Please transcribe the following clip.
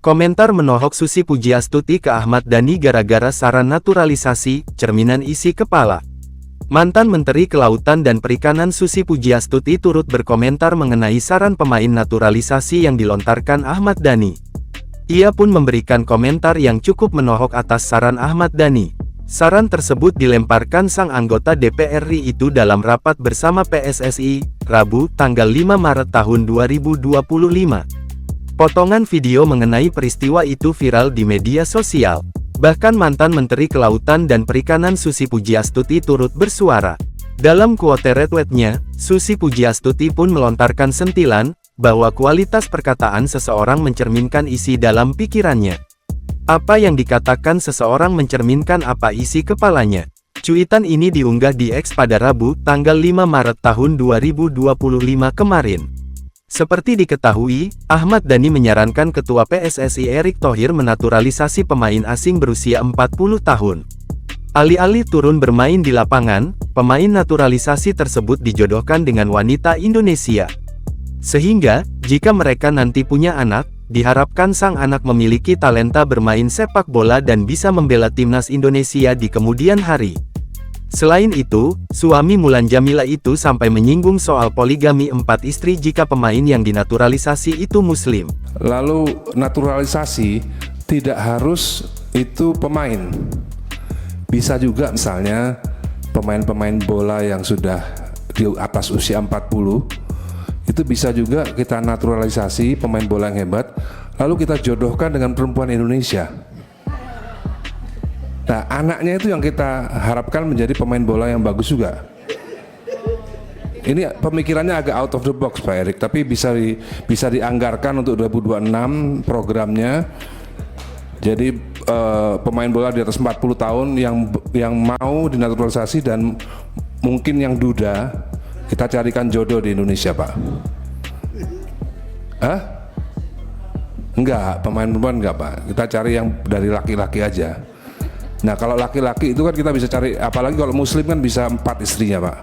Komentar menohok Susi Pujiastuti ke Ahmad Dhani gara-gara saran naturalisasi, cerminan isi kepala. Mantan Menteri Kelautan dan Perikanan Susi Pujiastuti turut berkomentar mengenai saran pemain naturalisasi yang dilontarkan Ahmad Dhani. Ia pun memberikan komentar yang cukup menohok atas saran Ahmad Dhani. Saran tersebut dilemparkan sang anggota DPR RI itu dalam rapat bersama PSSI, Rabu, tanggal 5 Maret tahun 2025. Potongan video mengenai peristiwa itu viral di media sosial. Bahkan mantan Menteri Kelautan dan Perikanan Susi Pujiastuti turut bersuara. Dalam quote retweetnya, Susi Pujiastuti pun melontarkan sentilan, bahwa kualitas perkataan seseorang mencerminkan isi dalam pikirannya. Apa yang dikatakan seseorang mencerminkan apa isi kepalanya. Cuitan ini diunggah di X pada Rabu, tanggal 5 Maret tahun 2025 kemarin. Seperti diketahui, Ahmad Dhani menyarankan Ketua PSSI Erick Thohir menaturalisasi pemain asing berusia 40 tahun. Alih-alih turun bermain di lapangan, pemain naturalisasi tersebut dijodohkan dengan wanita Indonesia. Sehingga, jika mereka nanti punya anak, diharapkan sang anak memiliki talenta bermain sepak bola dan bisa membela timnas Indonesia di kemudian hari. Selain itu, suami Mulan Jamila itu sampai menyinggung soal poligami 4 istri jika pemain yang dinaturalisasi itu muslim. Lalu naturalisasi tidak harus itu pemain. Bisa juga misalnya pemain-pemain bola yang sudah di atas usia 40, itu bisa juga kita naturalisasi pemain bola yang hebat, lalu kita jodohkan dengan perempuan Indonesia. Nah, anaknya itu yang kita harapkan menjadi pemain bola yang bagus juga. Ini pemikirannya agak out of the box Pak Erik, tapi bisa dianggarkan untuk 2026 programnya. Jadi pemain bola di atas 40 tahun yang mau dinaturalisasi dan mungkin yang duda, kita carikan jodoh di Indonesia Pak. Hah? Enggak, pemain perempuan enggak Pak. Kita cari yang dari laki-laki aja. Nah kalau laki-laki itu kan kita bisa cari, apalagi kalau muslim kan bisa 4 istrinya Pak.